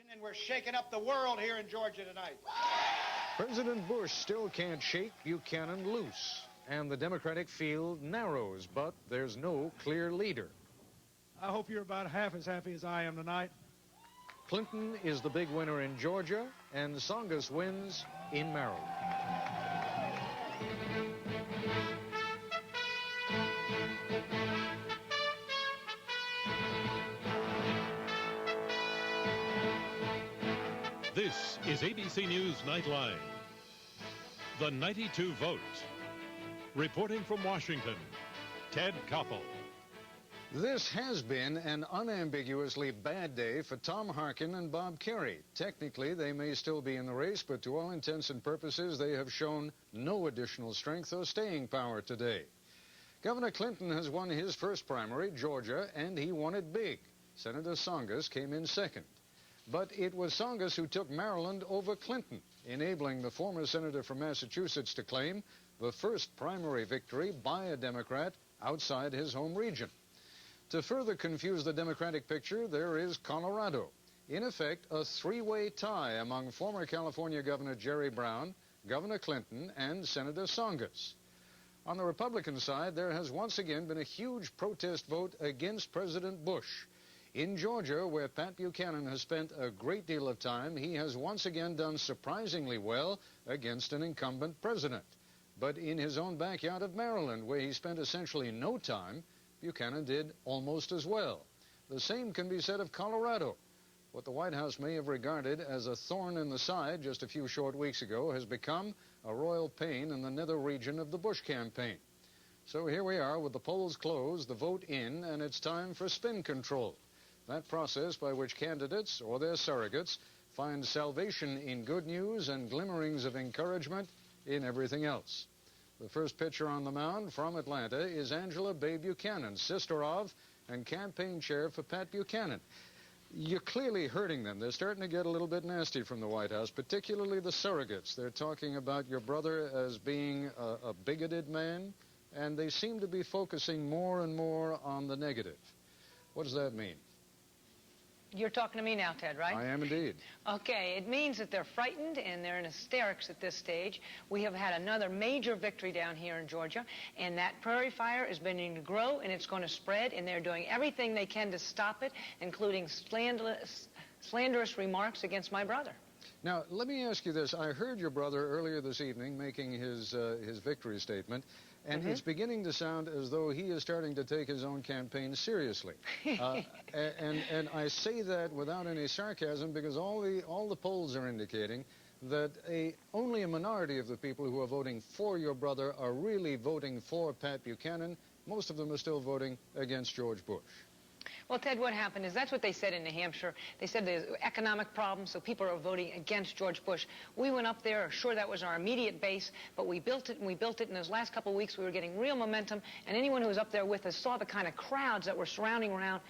And we're shaking up the world here in Georgia tonight. President Bush still can't shake Buchanan loose, and the Democratic field narrows, but there's no clear leader. I hope you're about half as happy as I am tonight. Clinton is the big winner in Georgia, and Tsongas wins in Maryland. This is ABC News Nightline. The 92 vote. Reporting from Washington, Ted Kopek. This has been an unambiguously bad day for Tom Harkin and Bob Kerry. Technically, they may still be in the race, but to all intents and purposes, they have shown no additional strength or staying power today. Governor Clinton has won his first primary, Georgia, and he won it big. Senator Tsongas came in second. But it was Tsongas who took Maryland over Clinton, enabling the former senator from Massachusetts to claim the first primary victory by a Democrat outside his home region. To further confuse the Democratic picture, there is Colorado. In effect, a three-way tie among former California Governor Jerry Brown, Governor Clinton, and Senator Tsongas. On the Republican side, there has once again been a huge protest vote against President Bush. In Georgia, where Pat Buchanan has spent a great deal of time, he has once again done surprisingly well against an incumbent president. But in his own backyard of Maryland, where he spent essentially no time, Buchanan did almost as well. The same can be said of Colorado. What the White House may have regarded as a thorn in the side just a few short weeks ago has become a royal pain in the nether region of the Bush campaign. So here we are with the polls closed, the vote in, and it's time for spin control. That process by which candidates or their surrogates find salvation in good news and glimmerings of encouragement in everything else. The first pitcher on the mound from Atlanta is Angela Bay Buchanan, sister of and campaign chair for Pat Buchanan. You're clearly hurting them. They're starting to get a little bit nasty from the White House, particularly the surrogates. They're talking about your brother as being a bigoted man, and they seem to be focusing more and more on the negative. What does that mean? You're talking to me now, Ted, right? I am indeed. Okay, it means that they're frightened and they're in hysterics at this stage. We have had another major victory down here in Georgia, and that prairie fire is beginning to grow, and it's going to spread, and they're doing everything they can to stop it, including slanderous remarks against my brother. Now, let me ask you this. I heard your brother earlier this evening making his victory statement, and it's beginning to sound as though he is starting to take his own campaign seriously. And I say that without any sarcasm because all the polls are indicating that only a minority of the people who are voting for your brother are really voting for Pat Buchanan. Most of them are still voting against George Bush. Well, Ted, what happened is that's what they said in New Hampshire. They said there's economic problems, so people are voting against George Bush. We went up there, sure, that was our immediate base, but we built it, and we built it, and those last couple of weeks we were getting real momentum, and anyone who was up there with us saw the kind of crowds that were surrounding around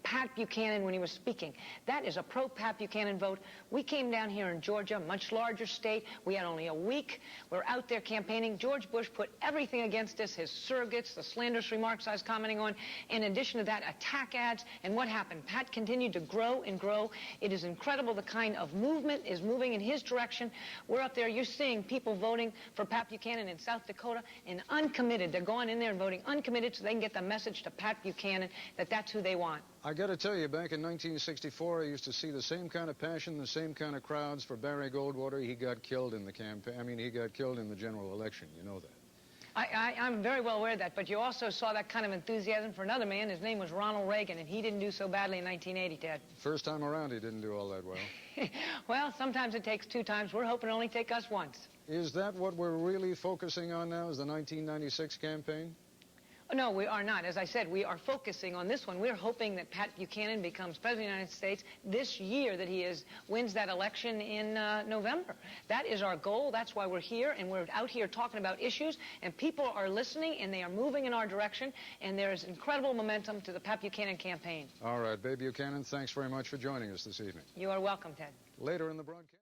Pat Buchanan when he was speaking. That is a pro-Pat Buchanan vote. We came down here in Georgia, much larger state. We had only a week. We're out there campaigning. George Bush put everything against us, his surrogates, the slanderous remarks I was commenting on. In addition to that, attack ads. And what happened? Pat continued to grow and grow. It is incredible the kind of movement is moving in his direction. We're up there. You're seeing people voting for Pat Buchanan in South Dakota and uncommitted. They're going in there and voting uncommitted so they can get the message to Pat Buchanan that that's who they want. I got to tell you, back in 1964, I used to see the same kind of passion, the same kind of crowds for Barry Goldwater. He got killed in the campaign. I mean, he got killed in the general election. You know that. I'm very well aware of that, but you also saw that kind of enthusiasm for another man. His name was Ronald Reagan, and he didn't do so badly in 1980, Ted. First time around, he didn't do all that well. Well, sometimes it takes two times. We're hoping it only take us once. Is that what we're really focusing on now, is the 1996 campaign? No, we are not. As I said, we are focusing on this one. We're hoping that Pat Buchanan becomes President of the United States this year, that he wins that election in November. That is our goal. That's why we're here, and we're out here talking about issues, and people are listening, and they are moving in our direction, and there is incredible momentum to the Pat Buchanan campaign. All right, Babe Buchanan, thanks very much for joining us this evening. You are welcome, Ted. Later in the broadcast.